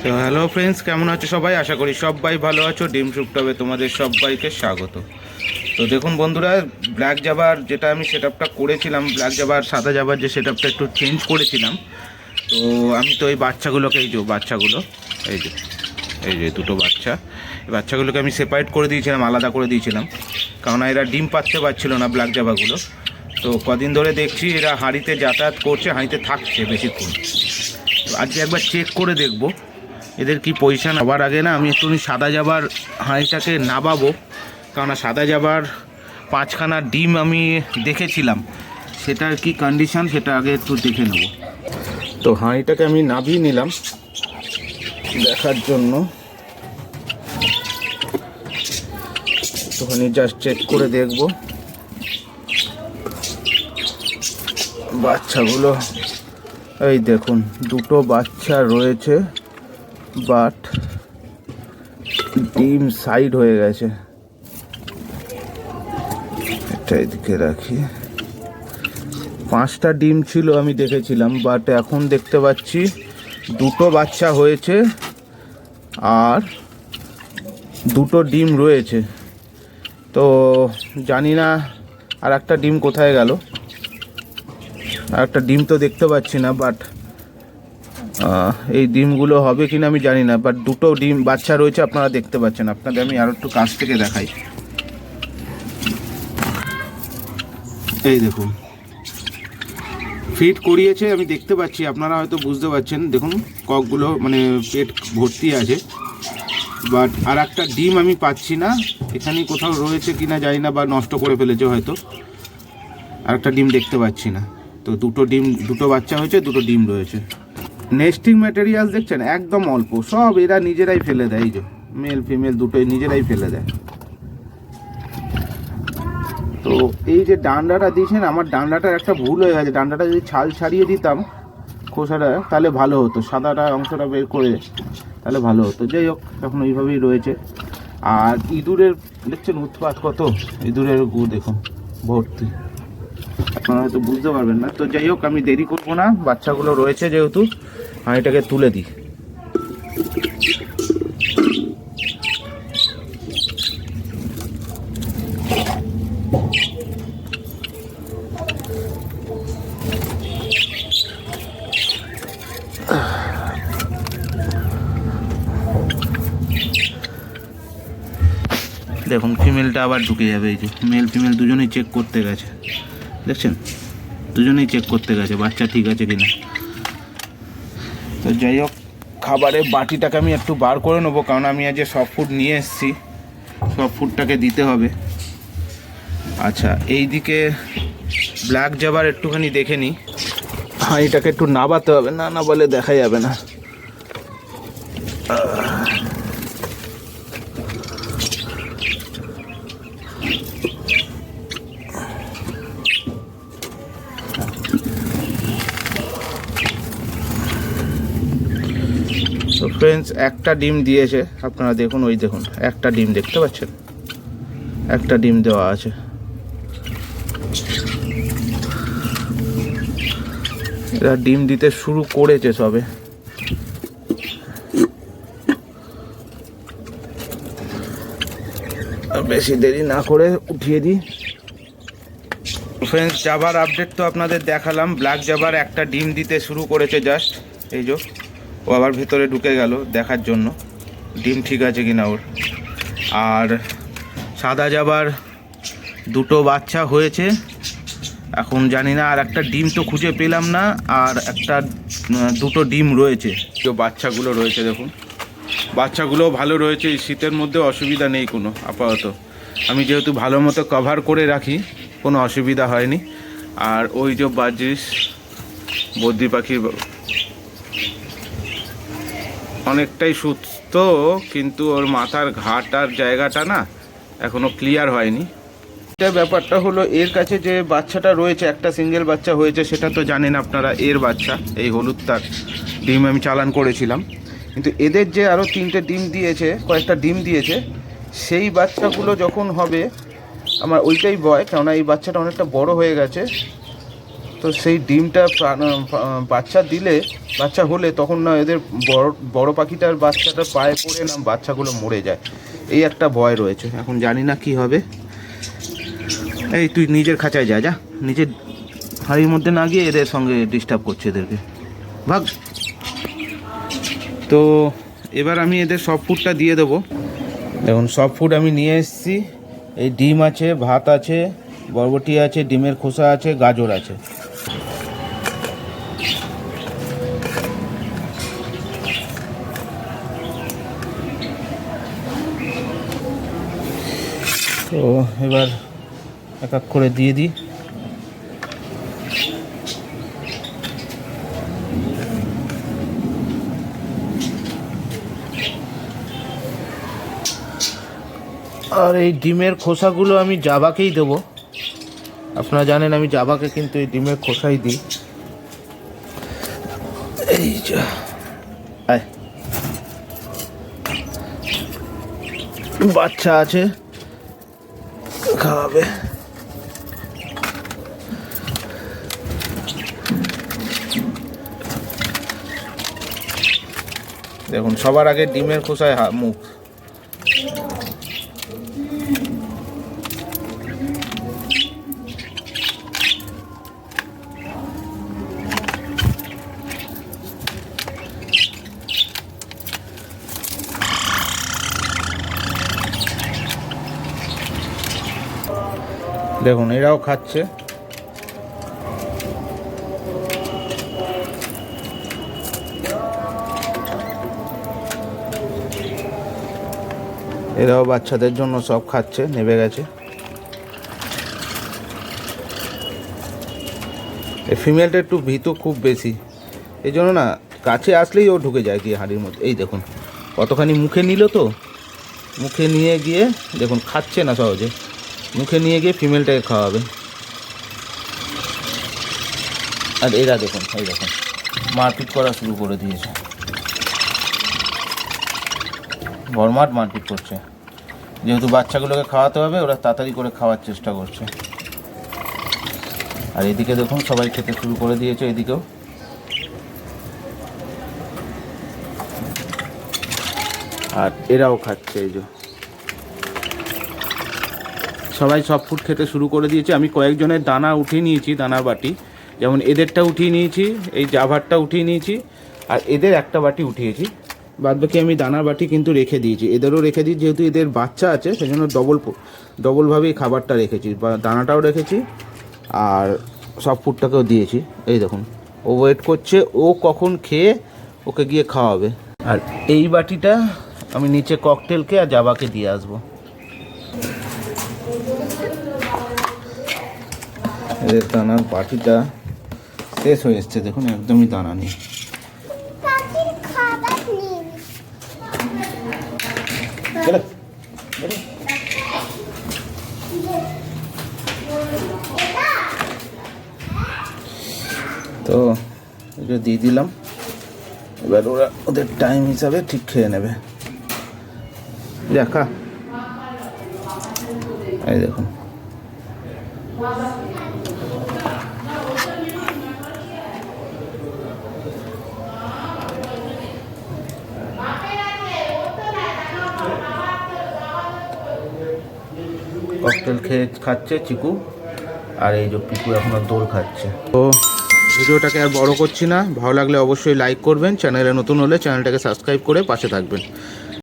তো hello friends, কেমন আছো সবাই? আশা করি সবাই ভালো আছো। ডিম শুকটাবে তোমাদের সবাইকে স্বাগত। তো দেখুন বন্ধুরা, ব্ল্যাক জাবার যেটা আমি সেট আপটা করেছিলাম, ব্ল্যাক জাবার সাদা জাবার যে সেট আপটা একটু চেঞ্জ করেছিলাম। তো আমি তো এই বাচ্চাগুলোকে, এই যে বাচ্চাগুলো, এই যে এই যে দুটো বাচ্চা, এই বাচ্চাগুলোকে আমি সেপারেট করে দিয়েছিলাম, আলাদা করে দিয়েছিলাম, কারণ এরা ডিম পাততে পারছিল না ব্ল্যাক জাবাগুলো। তো কদিন ধরে দেখছি এরা হাঁড়িতে যাতায়াত করছে, হাঁড়িতে থাকছে বেশিক্ষণ। তো আজকে একবার চেক করে দেখবো এদের কি পজিশান। হবার আগে না আমি একটু সাদা জাবার হাঁড়িটাকে নাবাবো, কারণ সাদা জাবার 5খানা ডিম আমি দেখেছিলাম, সেটার কি কন্ডিশান সেটা আগে একটু দেখে নেব। তো হাঁড়িটাকে আমি নাবিয়ে নিলাম দেখার জন্য, একটুখানি জাস্ট চেক করে দেখব বাচ্চাগুলো। এই দেখুন দুটো বাচ্চা রয়েছে, বাট ডিম সাইড হয়ে গেছে। এটা এদিকে রাখি। 5টা ডিম ছিল আমি দেখেছিলাম, বাট এখন দেখতে পাচ্ছি দুটো বাচ্চা হয়েছে আর দুটো ডিম রয়েছে। তো জানি না আর একটা ডিম কোথায় গেল, আর একটা ডিম তো দেখতে পাচ্ছি না। বাট এই ডিমগুলো হবে কিনা আমি জানি না, বাট দুটো ডিম বাচ্চা রয়েছে আপনারা দেখতে পাচ্ছেন। আপনাদের আমি আরও একটু কাছ থেকে দেখাই। এই দেখুন ফিট করিয়েছে, আমি দেখতে পাচ্ছি, আপনারা হয়তো বুঝতে পারছেন। দেখুন ককগুলো মানে পেট ভর্তি আছে, বাট আর একটা ডিম আমি পাচ্ছি না। এখানে কোথাও রয়েছে কিনা জানি না, বা নষ্ট করে ফেলেছে হয়তো। আর একটা ডিম দেখতে পাচ্ছি না। তো দুটো ডিম, দুটো বাচ্চা হয়েছে, দুটো ডিম রয়েছে। নেস্টিং ম্যাটেরিয়াল দেখছেন একদম অল্প, সব এরা নিজেরাই ফেলে দেয়। এই যে মেল ফিমেল দুটোই নিজেরাই ফেলে দেয়। তো এই যে ডান্ডাটা দিয়েছেন, আমার ডান্ডাটার একটা ভুল হয়ে গেছে। ডান্ডাটা যদি ছাল ছাড়িয়ে দিতাম খোসাটা, তাহলে ভালো হতো, সাদাটা অংশটা বের করে তাহলে ভালো হতো। যাই হোক, এখন ওইভাবেই রয়েছে। আর ইঁদুরের দেখছেন উৎপাত কত, ইঁদুরের গু দেখুন ভর্তি, আপনারা হয়তো বুঝতে পারবেন না। তো যাই হোক, আমি দেরি করবো না, বাচ্চাগুলো রয়েছে যেহেতু হাঁড়িটাকে তুলে দিই। দেখুন ফিমেলটা আবার ঢুকে যাবে। এই যে মেল ফিমেল দুজনেই চেক করতে গেছে, দেখছেন দুজনেই চেক করতে গেছে বাচ্চা ঠিক আছে কিনা। তো যাই হোক, খাবারের বাটিটাকে আমি একটু বার করে নেবো, কারণ আমি আজ সব ফুড নিয়ে এসেছি, সব ফুডটাকে দিতে হবে। আচ্ছা, এই দিকে ব্ল্যাক জাবার একটুখানি দেখে নিই, হাঁড়িটাকে একটু নাবাতে হবে, না না বলে দেখা যাবে না। তো ফ্রেন্ডস, একটা ডিম দিয়েছে, আপনারা দেখুন, ওই দেখুন একটা ডিম দেখতে পাচ্ছেন, একটা ডিম দেওয়া আছে। এরা ডিম দিতে শুরু করেছে সবে। বেশি দেরি না করে উঠিয়ে দিই। ফ্রেন্ডস, জাবার আপডেট তো আপনাদের দেখালাম। ব্ল্যাক জাবার একটা ডিম দিতে শুরু করেছে জাস্ট, এই যে ও আবার ভেতরে ঢুকে গেল দেখার জন্য ডিম ঠিক আছে কিনা ওর। আর সাদা জাবার দুটো বাচ্চা হয়েছে, এখন জানি না, আর একটা ডিম তো খুঁজে পেলাম না, আর একটা দুটো ডিম রয়েছে। যে বাচ্চাগুলো রয়েছে দেখুন, বাচ্চাগুলোও ভালো রয়েছে, এই শীতের মধ্যে অসুবিধা নেই কোনো আপাতত। আমি যেহেতু ভালো মতো কভার করে রাখি, কোনো অসুবিধা হয়নি। আর ওই যে বাজিস বদ্রি পাখির অনেকটাই সুস্থ, কিন্তু ওর মাথার ঘাটার জায়গাটা না এখনও ক্লিয়ার হয়নি। এটা ব্যাপারটা হলো, এর কাছে যে বাচ্চাটা রয়েছে, একটা সিঙ্গেল বাচ্চা হয়েছে, সেটা তো জানেন আপনারা, এর বাচ্চা এই হলুদ তার ডিম আমি চালান করেছিলাম। কিন্তু এদের যে আরও 3টে ডিম দিয়েছে, কয়েকটা ডিম দিয়েছে, সেই বাচ্চাগুলো যখন হবে আমার ওইটাই ভয়, কেননা এই বাচ্চাটা অনেকটা বড় হয়ে গেছে। তো সেই ডিমটা বাচ্চা দিলে, বাচ্চা হলে তখন না এদের বড় পাখিটার বাচ্চাটার পায়ে পড়ে না বাচ্চাগুলো মরে যায়, এই একটা ভয় রয়েছে। এখন জানি না কি হবে। এই তুই নিজের খাঁচায় যা, যা নিজের হাড়ির মধ্যে না গিয়ে এদের সঙ্গে ডিস্টার্ব করছে এদেরকে, ভাগ। তো এবার আমি এদের সব ফুডটা দিয়ে দেবো। দেখুন সব ফুড আমি নিয়ে এসেছি। এই ডিম আছে, ভাত আছে, বরবটি আছে, ডিমের খোসা আছে, গাজর আছে। তো এবার এক এক করে দিয়ে দিই। আর এই ডিমের খোসাগুলো আমি জাবাকেই দেবো। আপনারা জানেন আমি জাবাকে কিন্তু এই ডিমের খোসাই দিই। এই যা বাচ্চা আছে, খাওয়াবে। দেখুন সবার আগে ডিমের খোসায় মুখ। দেখুন এরাও খাচ্ছে। এরাও বাচ্চাদের জন্য সব খাচ্ছে, নেবে গেছে। এই ফিমেলটা একটু ভীতু খুব বেশি, এই জন্য না কাছে আসলেই ও ঢুকে যায় গিয়ে হাঁড়ির মধ্যে। এই দেখুন কতখানি মুখে নিল, তো মুখে নিয়ে গিয়ে দেখুন খাচ্ছে না সহজে, মুখে নিয়ে গিয়ে ফিমেলটাকে খাওয়াবে। আর এরা দেখুন, এই দেখুন মারপিট করা শুরু করে দিয়েছে, বরমাট মারপিট করছে। যেহেতু বাচ্চাগুলোকে খাওয়াতে হবে, ওরা তাড়াতাড়ি করে খাওয়ার চেষ্টা করছে। আর এদিকে দেখুন সবাই খেতে শুরু করে দিয়েছে, এদিকেও। আর এরাও খাচ্ছে, এই যে সবাই সব ফুড খেতে শুরু করে দিয়েছে। আমি কয়েকজনের দানা উঠিয়ে নিয়েছি, দানার বাটি, যেমন এদেরটা উঠিয়ে নিয়েছি, এই জাভারটা উঠিয়ে নিয়েছি, আর এদের একটা বাটি উঠিয়েছি। বাদবাকি আমি দানার বাটি কিন্তু রেখে দিয়েছি, এদেরও রেখে দিই, যেহেতু এদের বাচ্চা আছে সেই জন্য ডবলভাবেই খাবারটা রেখেছি, বা দানাটাও রেখেছি আর সব ফুডটাকেও দিয়েছি। এই দেখুন ও ওয়েট করছে, ও কখন খেয়ে ওকে গিয়ে খাওয়াবে। আর এই বাটিটা আমি নিচে ককটেলকে আর জাবাকে দিয়ে আসবো। এদের দানার বাটিটা শেষ হয়ে এসছে, দেখুন একদমই দানা নেই। তো এটা দিয়ে দিলাম, এবার ওরা ওদের টাইম হিসাবে ঠিক খেয়ে নেবে। দেখা এই দেখুন ককটেল খেয়ে খাচ্ছে চিকু, আর এই যে পিকু এখনো দোল খাচ্ছে। তো ভিডিওটাকে আর বড় করছি না, ভালো লাগলে অবশ্যই লাইক করবেন, চ্যানেলে নতুন হলে চ্যানেলটাকে সাবস্ক্রাইব করে পাশে থাকবেন।